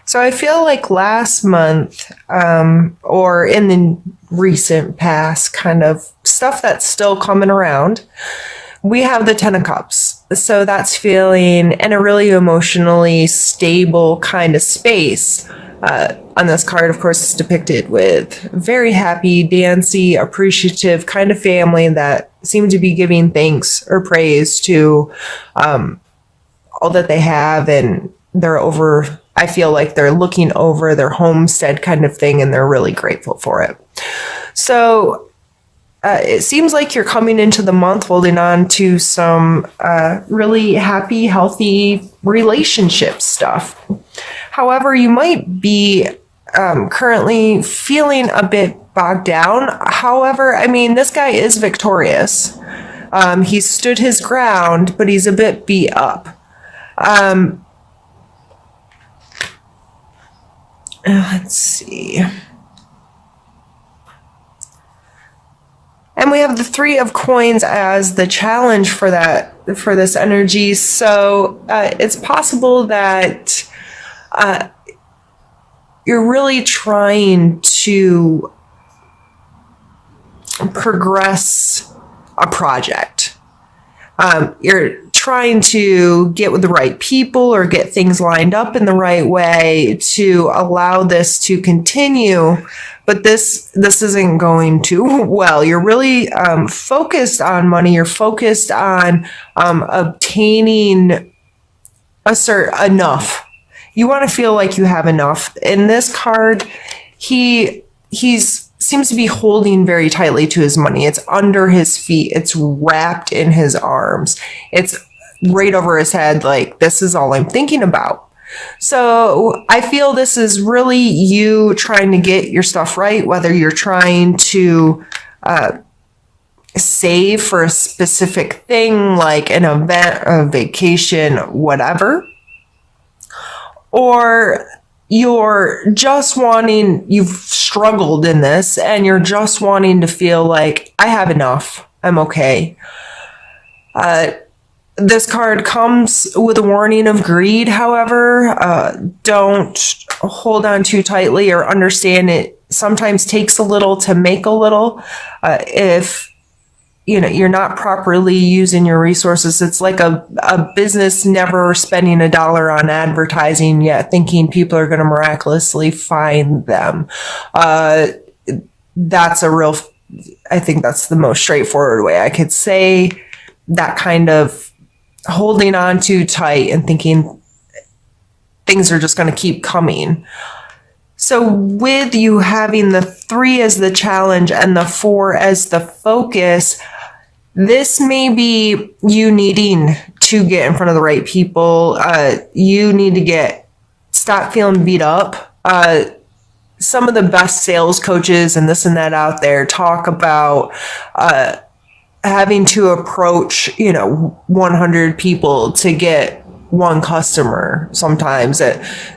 So I feel like last month, or in the recent past, kind of stuff that's still coming around, we have the Ten of Cups. So that's feeling in a really emotionally stable kind of space. On this card, of course, it's depicted with very happy, dancy, appreciative kind of family that seem to be giving thanks or praise to all that they have, and they're over. I feel like they're looking over their homestead kind of thing, and they're really grateful for it. So it seems like you're coming into the month holding on to some really happy, healthy relationship stuff. However, you might be currently feeling a bit bogged down. However, I mean, this guy is victorious. He stood his ground, but he's a bit beat up. Let's see. And we have the Three of Coins as the challenge for this energy. So it's possible that you're really trying to progress a project. You're trying to get with the right people or get things lined up in the right way to allow this to continue. But this isn't going too well. You're really focused on money. You're focused on obtaining enough. You want to feel like you have enough. In this card, he seems to be holding very tightly to his money. It's under his feet. It's wrapped in his arms. It's right over his head. Like, this is all I'm thinking about. So I feel this is really you trying to get your stuff right, whether you're trying to save for a specific thing like an event, a vacation, whatever, or you've struggled in this and you're just wanting to feel like, I have enough, I'm okay. This card comes with a warning of greed, however. Don't hold on too tightly, or understand it sometimes takes a little to make a little. If you're not properly using your resources, it's like a business never spending $1 on advertising yet thinking people are going to miraculously find them. I think that's the most straightforward way I could say that. Kind of holding on too tight and thinking things are just going to keep coming. So with you having the 3 as the challenge and the 4 as the focus, this may be you needing to get in front of the right people. You need to stop feeling beat up. Some of the best sales coaches and this and that out there talk about having to approach 100 people to get one customer. Sometimes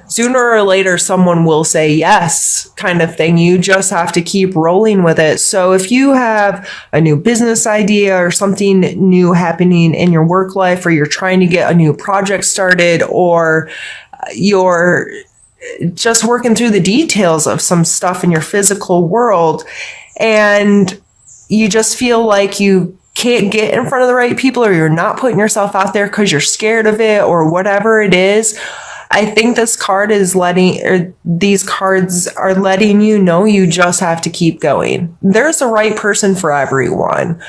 sooner or later someone will say yes, kind of thing. You just have to keep rolling with it. So if you have a new business idea or something new happening in your work life, or you're trying to get a new project started, or you're just working through the details of some stuff in your physical world, and you just feel like you can't get in front of the right people, or you're not putting yourself out there because you're scared of it, or whatever it is, I think these cards are letting you know you just have to keep going. There's a right person for everyone.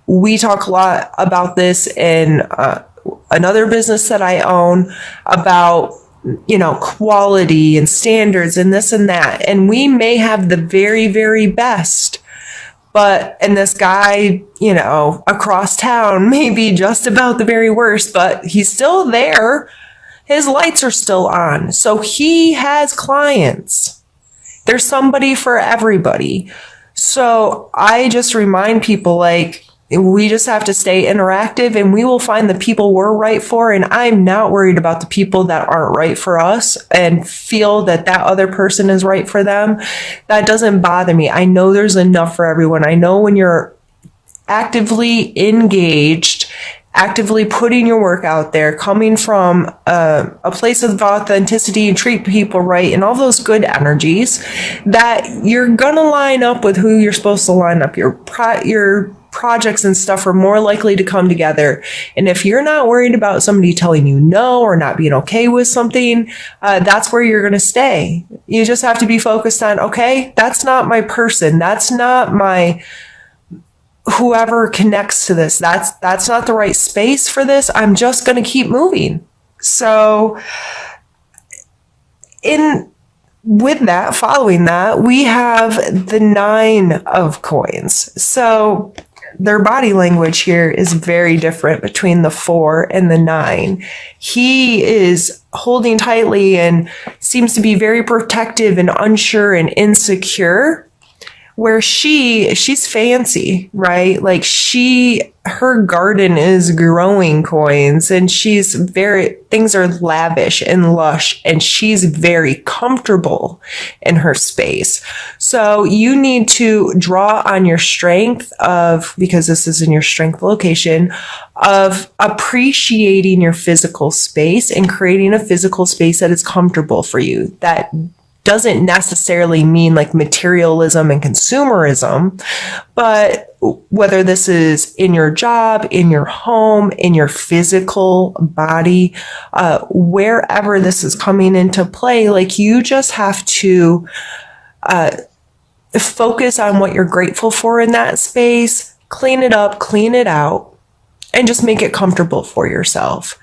We talk a lot about this in another business that I own, about quality and standards and this and that. And we may have the very, very best, and this guy, across town may be just about the very worst, but he's still there. His lights are still on. So he has clients. There's somebody for everybody. So I just remind people, like, we just have to stay interactive, and we will find the people we're right for. And I'm not worried about the people that aren't right for us and feel that other person is right for them. That doesn't bother me. I know there's enough for everyone. I know when you're actively engaged, actively putting your work out there, coming from a place of authenticity and treat people right and all those good energies, that you're going to line up with who you're supposed to line up. Your projects and stuff are more likely to come together. And if you're not worried about somebody telling you no or not being okay with something, that's where you're going to stay. You just have to be focused on, okay, that's not my person. That's not my whoever connects to this. That's not the right space for this. I'm just going to keep moving. So with that, following that, we have the 9 of coins. So their body language here is very different between the 4 and the 9. He is holding tightly and seems to be very protective and unsure and insecure, where she's fancy, right? Like her garden is growing coins, and things are lavish and lush, and she's very comfortable in her space. So you need to draw on your strength because this is in your strength location, of appreciating your physical space and creating a physical space that is comfortable for you. That doesn't necessarily mean like materialism and consumerism, but whether this is in your job, in your home, in your physical body, wherever this is coming into play, like you just have to focus on what you're grateful for in that space, clean it up, clean it out, and just make it comfortable for yourself.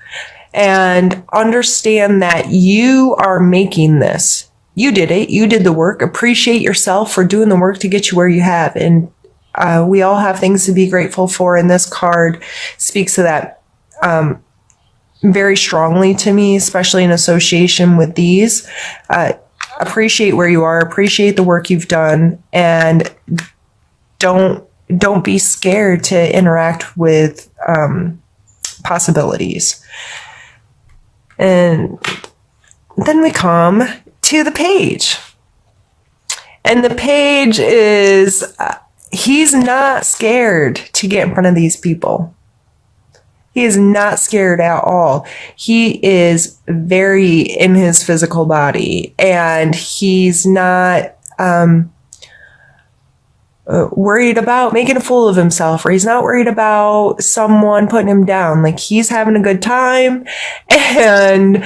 And understand that you are making this. You did it. You did the work. Appreciate yourself for doing the work to get you where you have. And we all have things to be grateful for. And this card speaks to that very strongly to me, especially in association with these. Appreciate where you are. Appreciate the work you've done. And don't be scared to interact with possibilities. And then we come to the page. And the page is, he's not scared to get in front of these people. He is not scared at all. He is very in his physical body, and he's not worried about making a fool of himself, or he's not worried about someone putting him down. Like, he's having a good time, and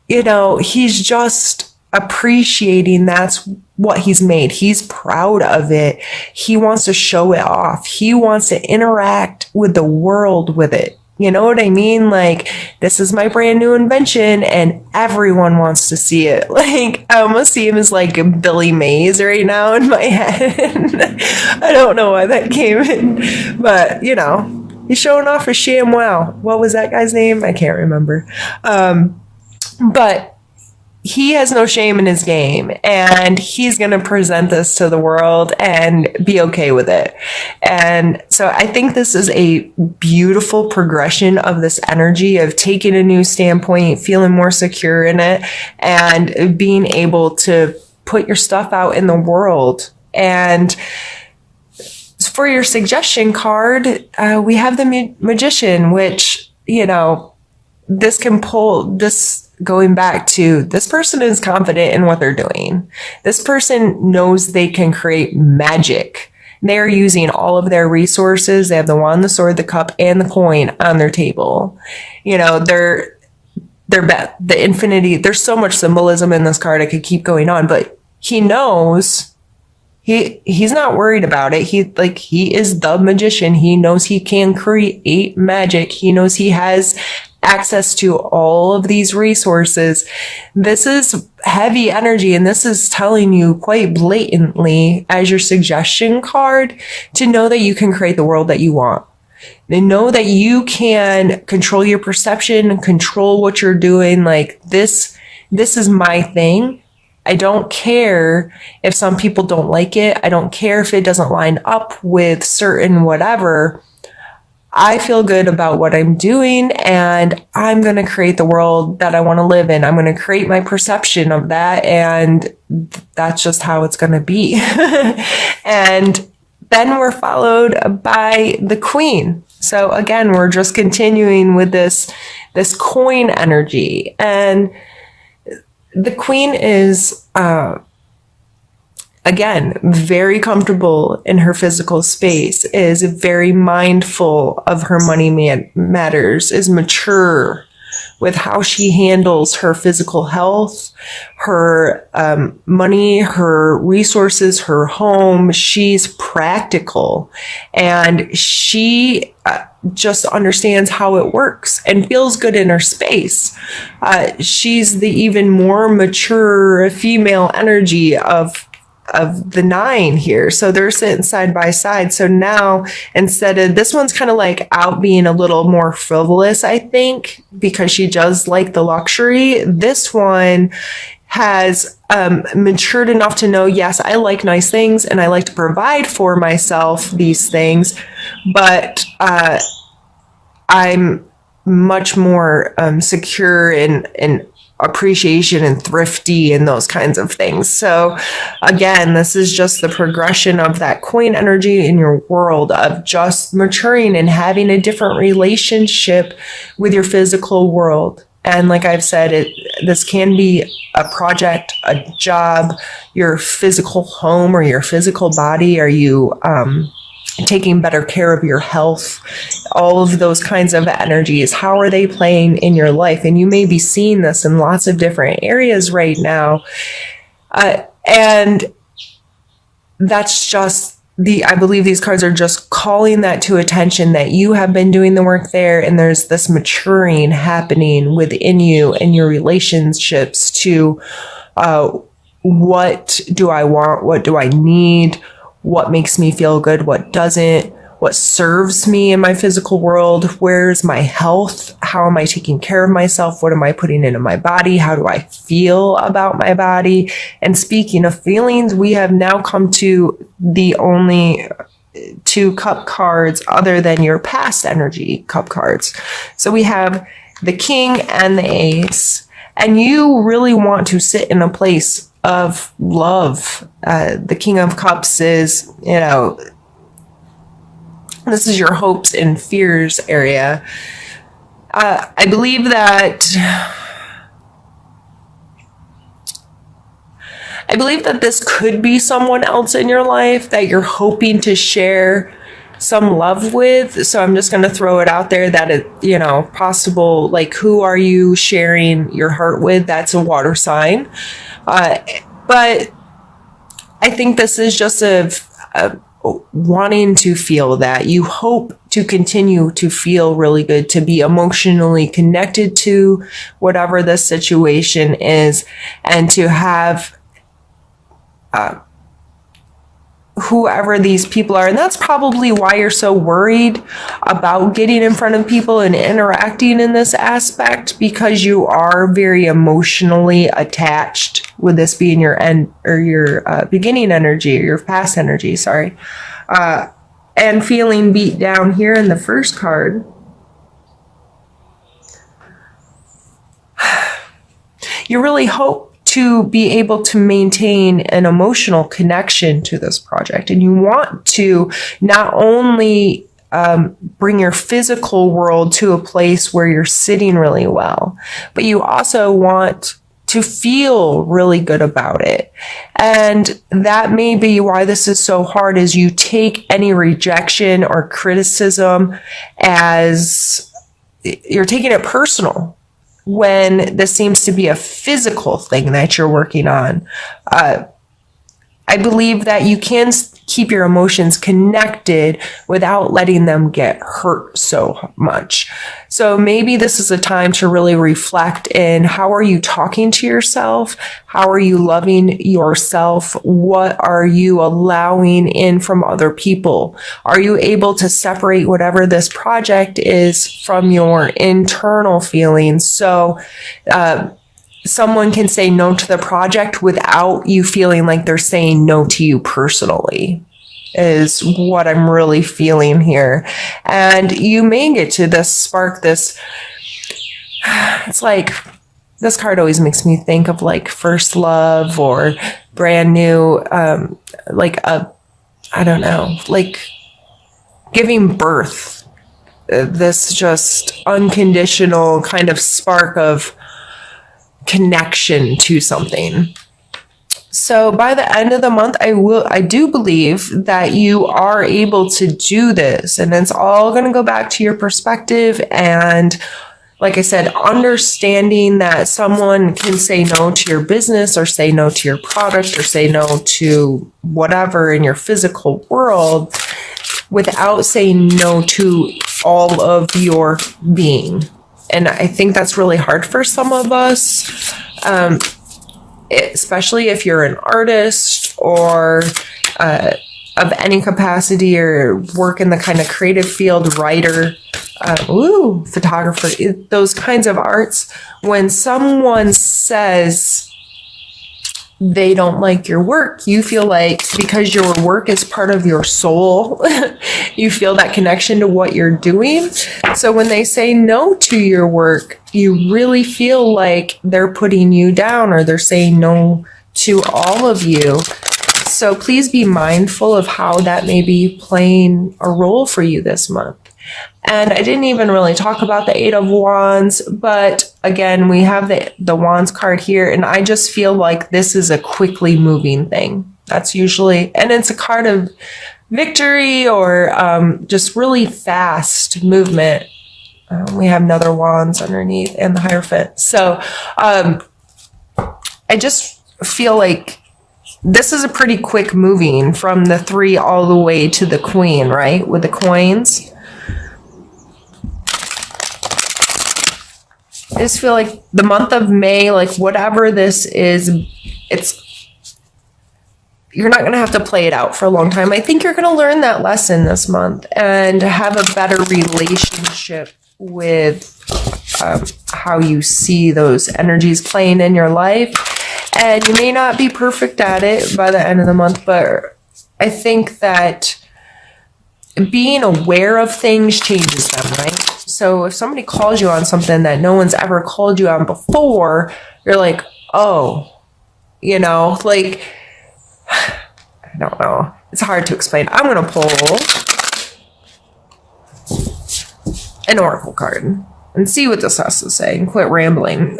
he's just appreciating that's what he's made. He's proud of it. He wants to show it off. He wants to interact with the world with it. You know what I mean? Like, this is my brand new invention, and everyone wants to see it. Like, I almost see him as like Billy Mays right now in my head. I don't know why that came in, but he's showing off his ShamWow. What was that guy's name? I can't remember. But he has no shame in his game, and he's going to present this to the world and be okay with it. And so I think this is a beautiful progression of this energy of taking a new standpoint, feeling more secure in it, and being able to put your stuff out in the world. And for your suggestion card, we have the Magician, which, this can pull this. Going back to, this person is confident in what they're doing. This person knows they can create magic. They're using all of their resources. They have the wand, the sword, the cup, and the coin on their table. The infinity. There's so much symbolism in this card. I could keep going on, but he knows he's not worried about it. He is the magician. He knows he can create magic. He knows he has access to all of these resources. This is heavy energy, and this is telling you quite blatantly as your suggestion card to know that you can create the world that you want. And know that you can control your perception, control what you're doing. Like, this is my thing. I don't care if some people don't like it. I don't care if it doesn't line up with certain whatever. I feel good about what I'm doing, and I'm going to create the world that I want to live in. I'm going to create my perception of that, and that's just how it's going to be. And then we're followed by the Queen. So again, we're just continuing with this coin energy. And the queen is, again, very comfortable in her physical space, is very mindful of her money matters, is mature with how she handles her physical health, her money, her resources, her home. She's practical, and she just understands how it works and feels good in her space. She's the even more mature female energy of the 9 here. So they're sitting side by side. So now, instead of, this one's kind of like out being a little more frivolous, I think, because she does like the luxury. This one has matured enough to know, yes, I like nice things and I like to provide for myself these things, but I'm much more secure in appreciation and thrifty and those kinds of things. So again, this is just the progression of that coin energy in your world, of just maturing and having a different relationship with your physical world. And like I've said, this can be a project, a job, your physical home or your physical body. Are you taking better care of your health? All of those kinds of energies, how are they playing in your life? And you may be seeing this in lots of different areas right now. And that's just I believe these cards are just calling that to attention, that you have been doing the work there, and there's this maturing happening within you and your relationships to what do I want? What do I need? What makes me feel good? What doesn't? What serves me in my physical world? Where's my health? How am I taking care of myself? What am I putting into my body? How do I feel about my body? And speaking of feelings, we have now come to the only 2 cup cards other than your past energy cup cards. So we have the king and the ace, and you really want to sit in a place of love. The King of Cups is, this is your hopes and fears area. I believe that this could be someone else in your life that you're hoping to share some love with. So I'm just going to throw it out there that it, possible, like, who are you sharing your heart with? That's a water sign. But I think this is just a wanting to feel that. You hope to continue to feel really good, to be emotionally connected to whatever the situation is, and to have whoever these people are. And that's probably why you're so worried about getting in front of people and interacting in this aspect, because you are very emotionally attached with this being your end, or your beginning energy, or your past energy, sorry. And feeling beat down here in the first card. You really hope to be able to maintain an emotional connection to this project. And you want to not only bring your physical world to a place where you're sitting really well, but you also want to feel really good about it. And that may be why this is so hard, is you take any rejection or criticism as you're taking it personal, when this seems to be a physical thing that you're working on. I believe that you can keep your emotions connected without letting them get hurt so much. So maybe this is a time to really reflect in, how are you talking to yourself? How are you loving yourself? What are you allowing in from other people? Are you able to separate whatever this project is from your internal feelings? So, someone can say no to the project without you feeling like they're saying no to you personally, is what I'm really feeling here. And you may get to this spark, this, it's like, this card always makes me think of like first love or brand new, like I don't know, like giving birth this just unconditional kind of spark of connection to something. So by the end of the month, I do believe that you are able to do this, and it's all going to go back to your perspective. And like I said, understanding that someone can say no to your business or say no to your product or say no to whatever in your physical world without saying no to all of your being. And I think that's really hard for some of us. Especially if you're an artist or of any capacity or work in the kind of creative field, writer, photographer, those kinds of arts. When someone says they don't like your work, you feel like because your work is part of your soul, you feel that connection to what you're doing. So when they say no to your work, you really feel like they're putting you down or they're saying no to all of you. So please be mindful of how that may be playing a role for you this month. And I didn't even really talk about the Eight of Wands, but again, we have the Wands card here, and I just feel like this is a quickly moving thing. That's usually, and it's a card of victory or just really fast movement. We have another Wands underneath and the Hierophant. So I just feel like this is a pretty quick moving from the 3 all the way to the Queen, right? With the coins. I just feel like the month of May, like whatever this is, you're not going to have to play it out for a long time. I think you're going to learn that lesson this month and have a better relationship with how you see those energies playing in your life. And you may not be perfect at it by the end of the month, but I think that being aware of things changes them, right? So if somebody calls you on something that no one's ever called you on before, you're like, oh, like, I don't know. It's hard to explain. I'm going to pull an oracle card and see what this has to say and quit rambling.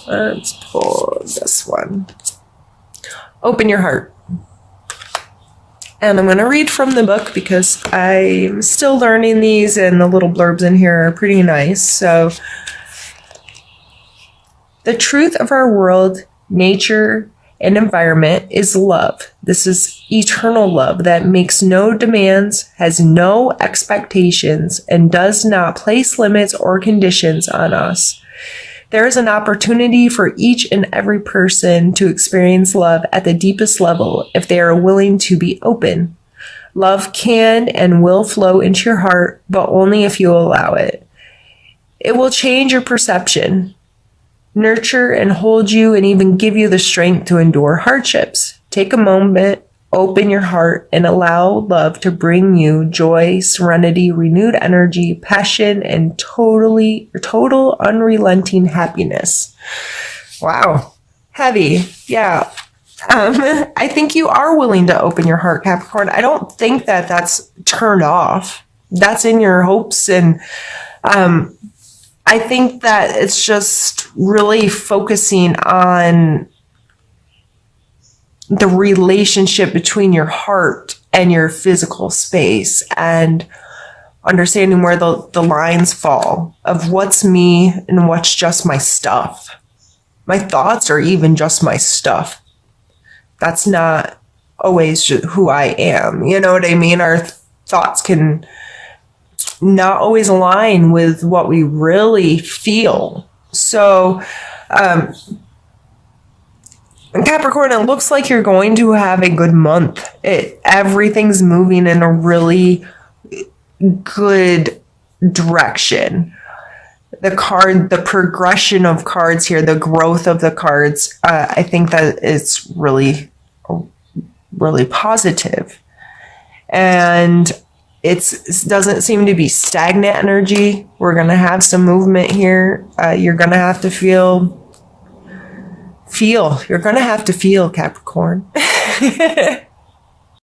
Let's pull this one. Open your heart. And I'm going to read from the book because I'm still learning these and the little blurbs in here are pretty nice. So, the truth of our world, nature, and environment is love. This is eternal love that makes no demands, has no expectations, and does not place limits or conditions on us. There is an opportunity for each and every person to experience love at the deepest level if they are willing to be open. Love can and will flow into your heart, but only if you allow it. It will change your perception, nurture and hold you, and even give you the strength to endure hardships. Take a moment, open your heart, and allow love to bring you joy, serenity, renewed energy, passion, and total unrelenting happiness. Wow. Heavy. Yeah. I think you are willing to open your heart, Capricorn. I don't think that that's turned off. That's in your hopes. And I think that it's just really focusing on the relationship between your heart and your physical space and understanding where the lines fall of what's me and what's just my stuff. My thoughts are even just my stuff. That's not always who I am. You know what I mean? Our thoughts can not always align with what we really feel. So, Capricorn, it looks like you're going to have a good month. Everything's moving in a really good direction. The progression of cards here, the growth of the cards, I think that it's really, really positive. And it doesn't seem to be stagnant energy. We're going to have some movement here. You're going to have to feel. You're going to have to feel, Capricorn.